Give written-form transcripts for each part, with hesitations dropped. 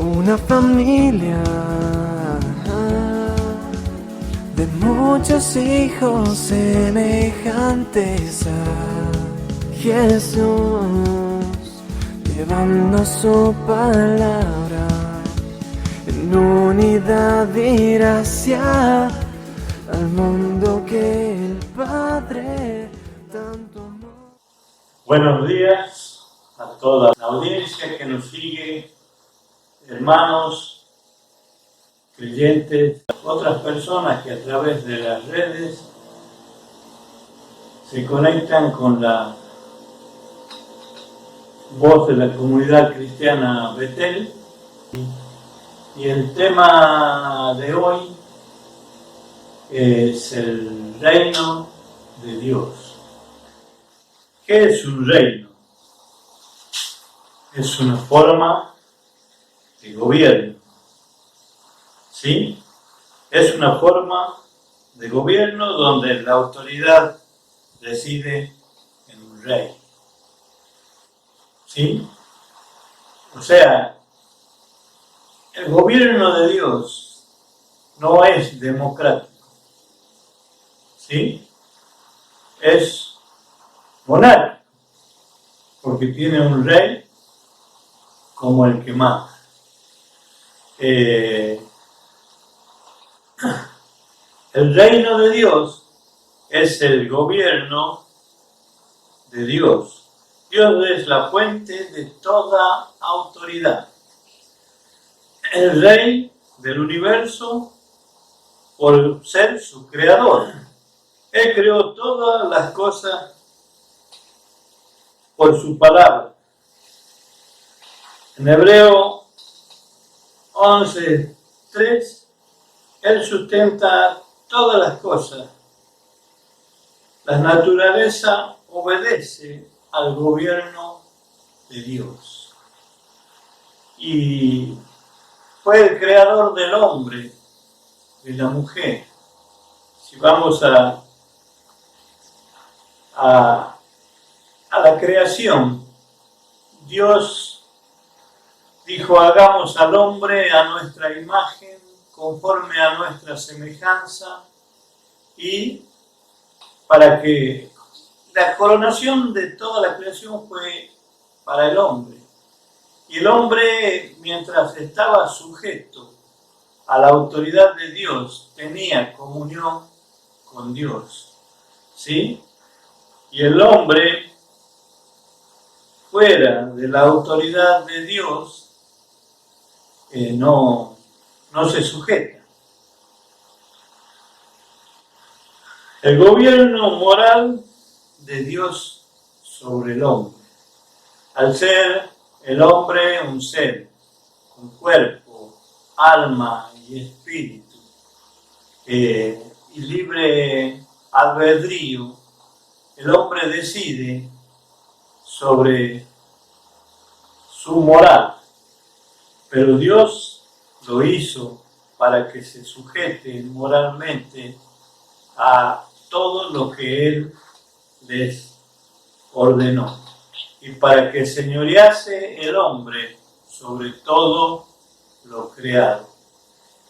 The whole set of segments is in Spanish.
Una familia de muchos hijos semejantes a Jesús, llevando su palabra en unidad y gracia al mundo que el Padre tanto amó. Buenos días a toda la audiencia que nos sigue, hermanos, creyentes, otras personas que a través de las redes se conectan con la voz de la comunidad cristiana Betel. Y el tema de hoy es el reino de Dios. ¿Qué es un reino? Es una forma de gobierno, ¿sí? Es una forma de gobierno donde la autoridad reside en un rey, ¿sí? O sea, el gobierno de Dios no es democrático, ¿sí? Es monárquico, porque tiene un rey como el que manda. El reino de Dios es el gobierno de Dios. Dios es la fuente de toda autoridad. El rey del universo por ser su creador. Él creó todas las cosas por su palabra. En Hebreo 11:3, Él sustenta todas las cosas. La naturaleza obedece al gobierno de Dios. Y fue el creador del hombre, de la mujer. Si vamos a la creación, Dios dijo: hagamos al hombre a nuestra imagen, conforme a nuestra semejanza, y para que la coronación de toda la creación fue para el hombre. Y el hombre, mientras estaba sujeto a la autoridad de Dios, tenía comunión con Dios, ¿sí? Y el hombre, fuera de la autoridad de Dios, no se sujeta. El gobierno moral de Dios sobre el hombre. Al ser el hombre un ser con cuerpo, alma y espíritu, y libre albedrío, el hombre decide sobre su moral. Pero Dios lo hizo para que se sujete moralmente a todo lo que Él les ordenó, y para que señorease el hombre sobre todo lo creado.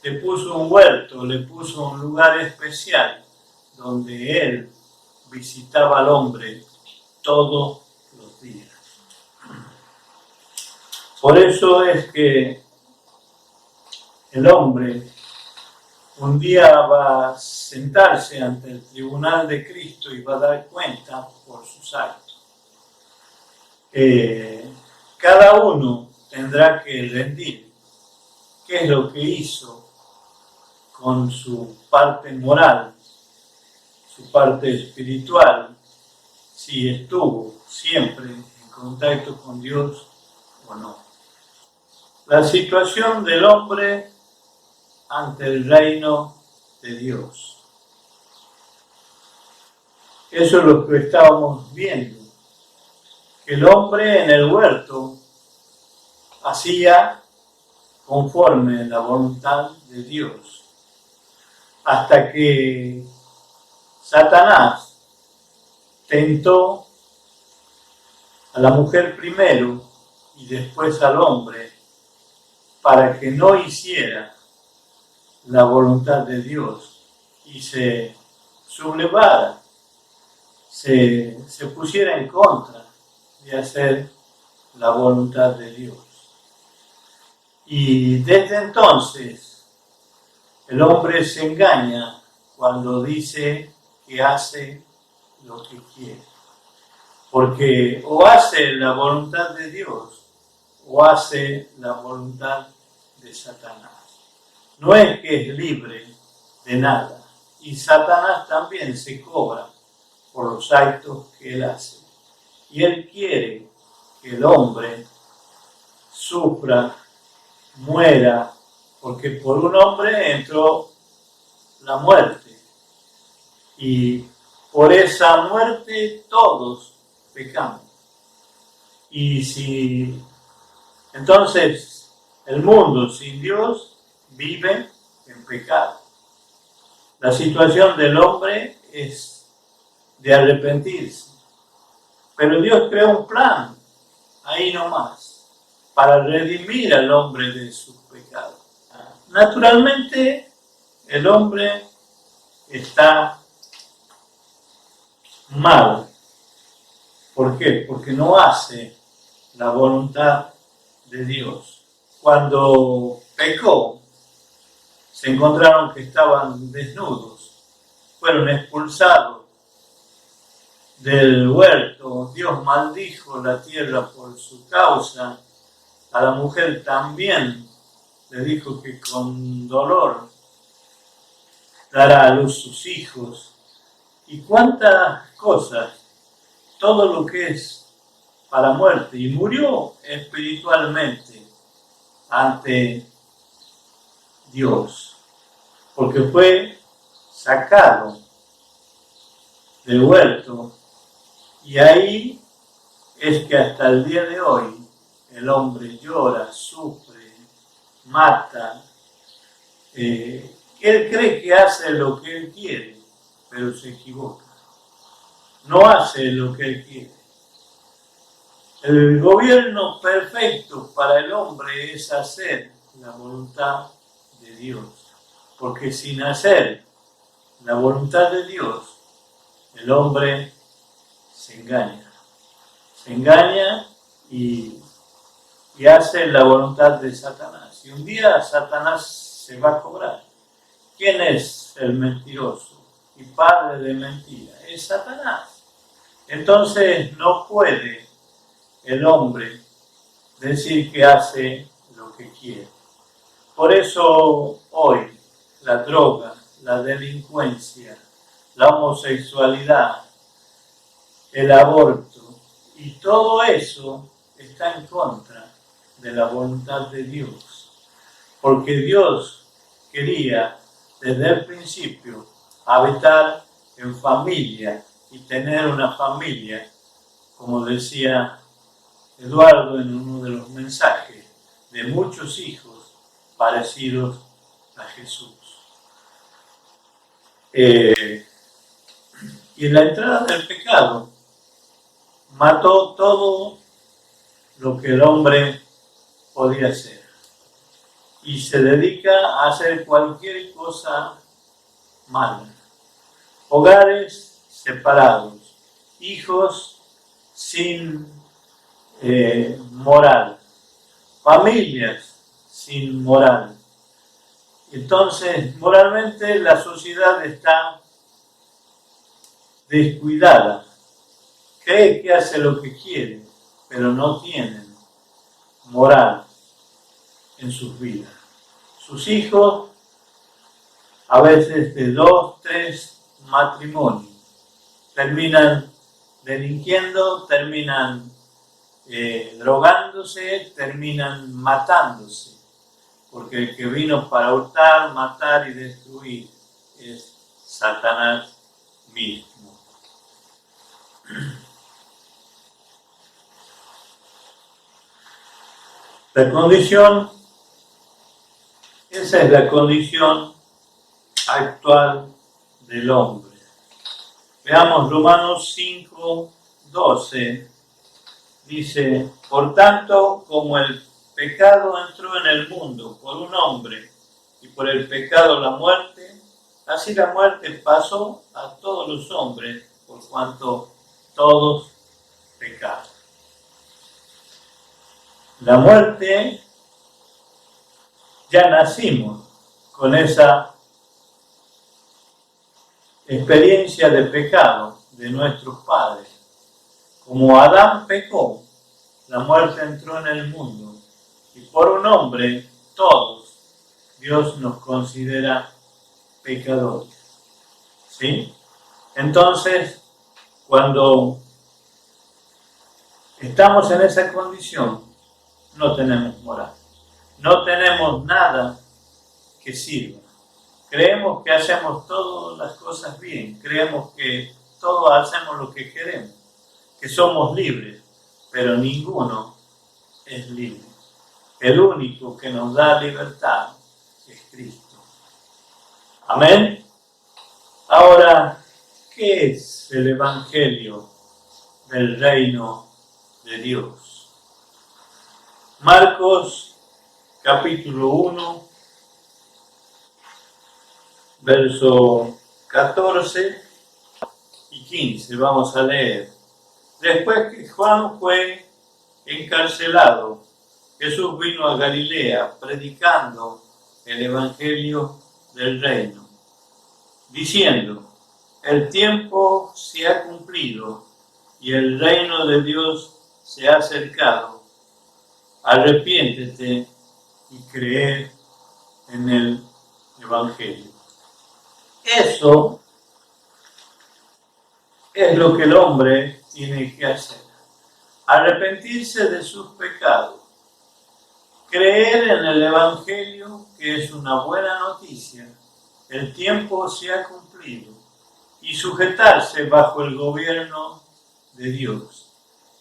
Le puso un huerto, le puso un lugar especial donde Él visitaba al hombre todos los días. Por eso es que el hombre un día va a sentarse ante el tribunal de Cristo y va a dar cuenta por sus actos. Cada uno tendrá que rendir qué es lo que hizo con su parte moral, su parte espiritual, si estuvo siempre en contacto con Dios o no. La situación del hombre ante el reino de Dios. Eso es lo que estábamos viendo. El hombre en el huerto hacía conforme la voluntad de Dios, hasta que Satanás tentó a la mujer primero y después al hombre para que no hiciera la voluntad de Dios y se sublevara, se pusiera en contra de hacer la voluntad de Dios. Y desde entonces el hombre se engaña cuando dice que hace lo que quiere, porque o hace la voluntad de Dios o hace la voluntad de Satanás. No es que es libre de nada, y Satanás también se cobra por los actos que él hace. Y él quiere que el hombre sufra, muera, porque por un hombre entró la muerte. Y por esa muerte todos pecamos. Y si entonces el mundo sin Dios vive en pecado. La situación del hombre es de arrepentirse. Pero Dios creó un plan, ahí nomás, para redimir al hombre de sus pecados. Naturalmente, el hombre está mal. ¿Por qué? Porque no hace la voluntad de Dios. Cuando pecó, se encontraron que estaban desnudos, fueron expulsados del huerto, Dios maldijo la tierra por su causa, a la mujer también le dijo que con dolor dará a luz sus hijos, y cuántas cosas, todo lo que es para muerte, y murió espiritualmente ante Dios, porque fue sacado del huerto, y ahí es que hasta el día de hoy el hombre llora, sufre, mata. Él cree que hace lo que él quiere, pero se equivoca. No hace lo que él quiere. El gobierno perfecto para el hombre es hacer la voluntad de Dios, porque sin hacer la voluntad de Dios, el hombre se engaña y hace la voluntad de Satanás. Y un día Satanás se va a cobrar. ¿Quién es el mentiroso y padre de mentira? Es Satanás. Entonces no puede el hombre decir que hace lo que quiere. Por eso hoy la droga, la delincuencia, la homosexualidad, el aborto y todo eso está en contra de la voluntad de Dios. Porque Dios quería desde el principio habitar en familia y tener una familia, como decía Eduardo en uno de los mensajes, de muchos hijos parecidos a Jesús. Y en la entrada del pecado mató todo lo que el hombre podía hacer y se dedica a hacer cualquier cosa mala. Hogares separados, hijos sin moral, familias sin moral. Entonces, moralmente la sociedad está descuidada, cree que hace lo que quiere, pero no tienen moral en sus vidas. Sus hijos, a veces de 2, 3 matrimonios, terminan delinquiendo, terminan drogándose, terminan matándose, porque el que vino para hurtar, matar y destruir es Satanás mismo. La condición, esa es la condición actual del hombre. Veamos Romanos 5, 12. Dice, por tanto, como el pecado entró en el mundo por un hombre y por el pecado la muerte, así la muerte pasó a todos los hombres por cuanto todos pecaron. La muerte, ya nacimos con esa experiencia de pecado de nuestros padres. Como Adán pecó, la muerte entró en el mundo y por un hombre, todos, Dios nos considera pecadores. ¿Sí? Entonces, cuando estamos en esa condición, no tenemos moral. No tenemos nada que sirva. Creemos que hacemos todas las cosas bien. Creemos que todos hacemos lo que queremos. Que somos libres. Pero ninguno es libre. El único que nos da libertad es Cristo. Amén. Ahora, ¿qué es el Evangelio del reino de Dios? Marcos capítulo 1, verso 14 y 15. Vamos a leer. Después que Juan fue encarcelado, Jesús vino a Galilea predicando el Evangelio del reino, diciendo: el tiempo se ha cumplido y el reino de Dios se ha acercado. Arrepiéntete y cree en el Evangelio. Eso es lo que el hombre tiene que hacer. Arrepentirse de sus pecados. Creer en el Evangelio, que es una buena noticia. El tiempo se ha cumplido. Y sujetarse bajo el gobierno de Dios.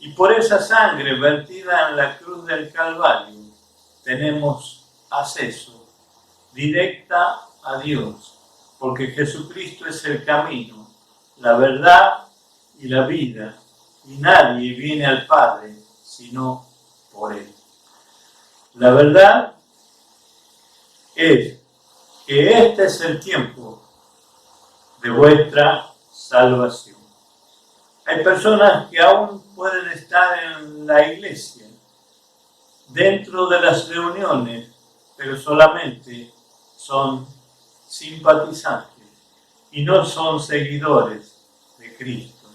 Y por esa sangre vertida en la cruz del Calvario, tenemos acceso directa a Dios, porque Jesucristo es el camino, la verdad y la vida, y nadie viene al Padre sino por Él. La verdad es que este es el tiempo de vuestra salvación. Hay personas que aún pueden estar en la iglesia, dentro de las reuniones, pero solamente son simpatizantes y no son seguidores de Cristo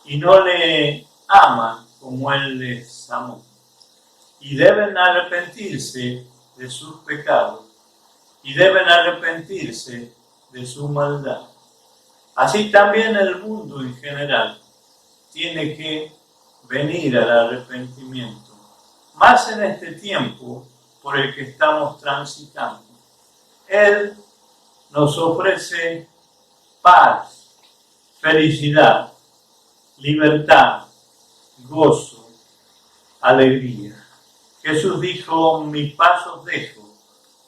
y no le aman como Él les amó. Y deben arrepentirse de sus pecados y deben arrepentirse de su maldad. Así también el mundo en general tiene que venir al arrepentimiento, más en este tiempo por el que estamos transitando. Él nos ofrece paz, felicidad, libertad, gozo, alegría. Jesús dijo: mi paz os dejo,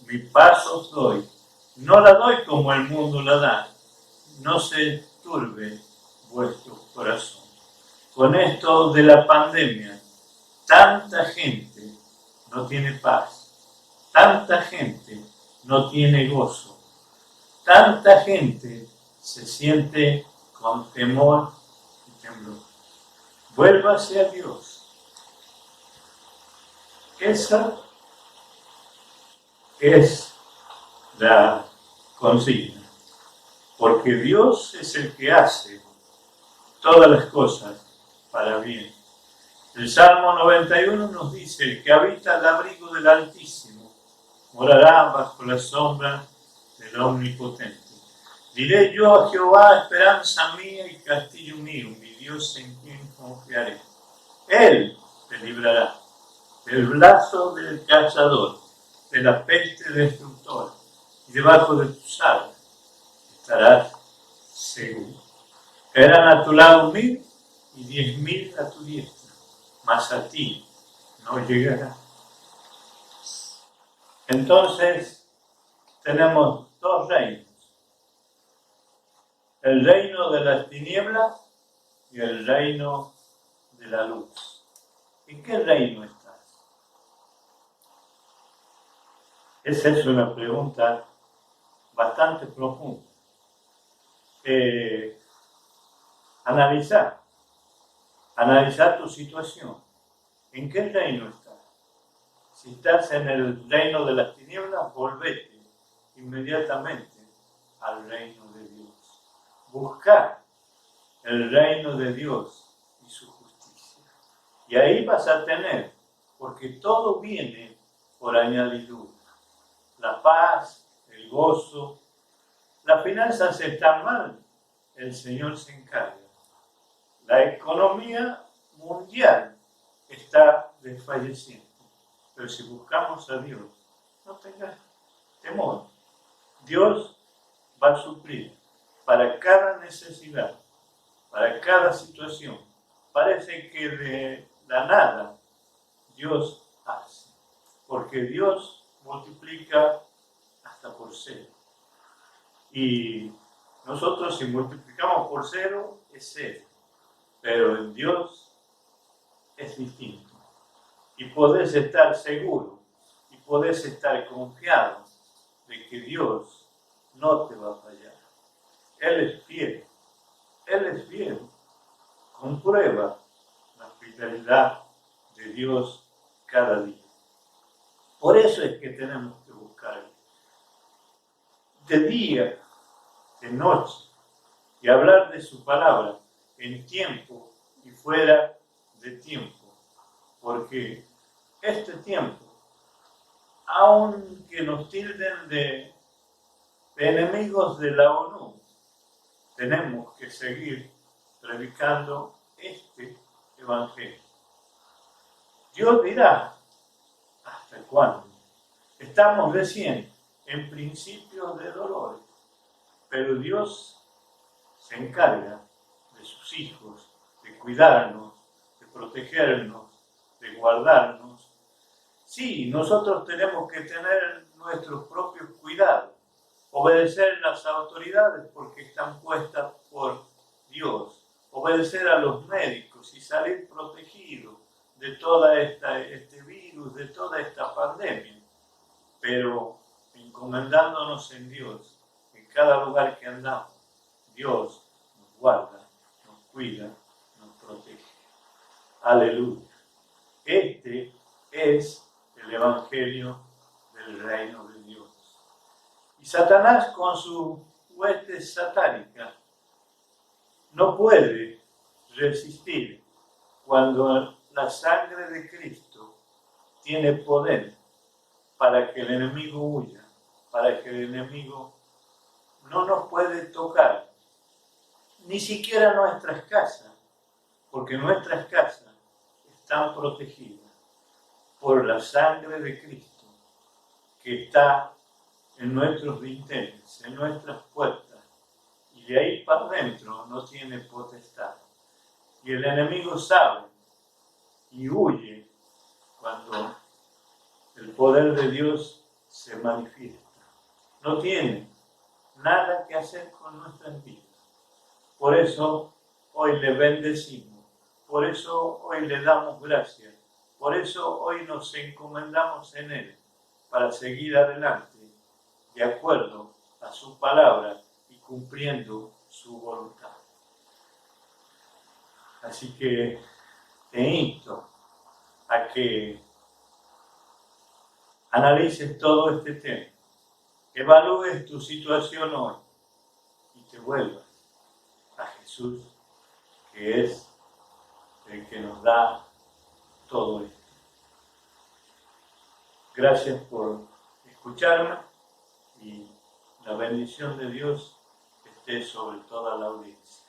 mi paz os doy. No la doy como el mundo la da. No se turbe vuestro corazón. Con esto de la pandemia, tanta gente no tiene paz, tanta gente no tiene gozo, tanta gente se siente con temor y temblor. Vuélvase a Dios. Esa es la consigna, porque Dios es el que hace todas las cosas para bien. El Salmo 91 nos dice: el que habita al abrigo del Altísimo morará bajo la sombra del Omnipotente. Diré yo a Jehová, esperanza mía y castillo mío, mi Dios en quien confiaré. Él te librará del lazo del cazador, de la peste destructora, y debajo de tus alas estarás seguro. Caerán a tu lado 1000 y 10.000 a tu diestra, mas a ti no llegará. Entonces tenemos dos reinos: el reino de las tinieblas y el reino de la luz. ¿En qué reino estás? Esa es una pregunta bastante profunda. Analizar tu situación. ¿En qué reino estás? Si estás en el reino de las tinieblas, volvete inmediatamente al reino de Dios. Buscar el reino de Dios y su justicia. Y ahí vas a tener, porque todo viene por añadidura. La paz, el gozo, las finanzas están mal, el Señor se encarga. La economía mundial está desfalleciendo. Pero si buscamos a Dios, no tengas temor. Dios va a suplir para cada necesidad, para cada situación. Parece que de la nada Dios hace, porque Dios multiplica hasta por 0. Y nosotros si multiplicamos por 0 es 0, pero en Dios es distinto. Y podés estar seguro y podés estar confiado de que Dios no te va a fallar. Él es fiel. Él es fiel. Comprueba la fidelidad de Dios cada día. Por eso es que tenemos que buscar de día, de noche, y hablar de su palabra en tiempo y fuera de tiempo. Porque este tiempo, aunque nos tilden de enemigos de la ONU, tenemos que seguir predicando este evangelio. Dios dirá, ¿hasta cuándo? Estamos recién en principios de dolores, pero Dios se encarga de sus hijos, de cuidarnos, de protegernos, de guardarnos. Sí, nosotros tenemos que tener nuestros propios cuidados, obedecer las autoridades porque están puestas por Dios, obedecer a los médicos y salir protegidos de todo este virus, de toda esta pandemia, pero encomendándonos en Dios, en cada lugar que andamos, Dios nos guarda, nos cuida, nos protege. Aleluya. Este es el evangelio del reino de Dios. Y Satanás con su hueste satánica no puede resistir cuando la sangre de Cristo tiene poder para que el enemigo huya, para que el enemigo no nos puede tocar, ni siquiera nuestras casas, porque nuestras casas están protegidas por la sangre de Cristo que está en nuestros dinteles, en nuestras puertas, y de ahí para adentro no tiene potestad. Y el enemigo sabe y huye cuando el poder de Dios se manifiesta. No tiene nada que hacer con nuestras vidas. Por eso hoy le bendecimos, por eso hoy le damos gracias, por eso hoy nos encomendamos en Él para seguir adelante de acuerdo a su palabra y cumpliendo su voluntad. Así que te insto a que analices todo este tema, evalúes tu situación hoy y te vuelvas a Jesús, que es el que nos da todo esto. Gracias por escucharme y la bendición de Dios esté sobre toda la audiencia.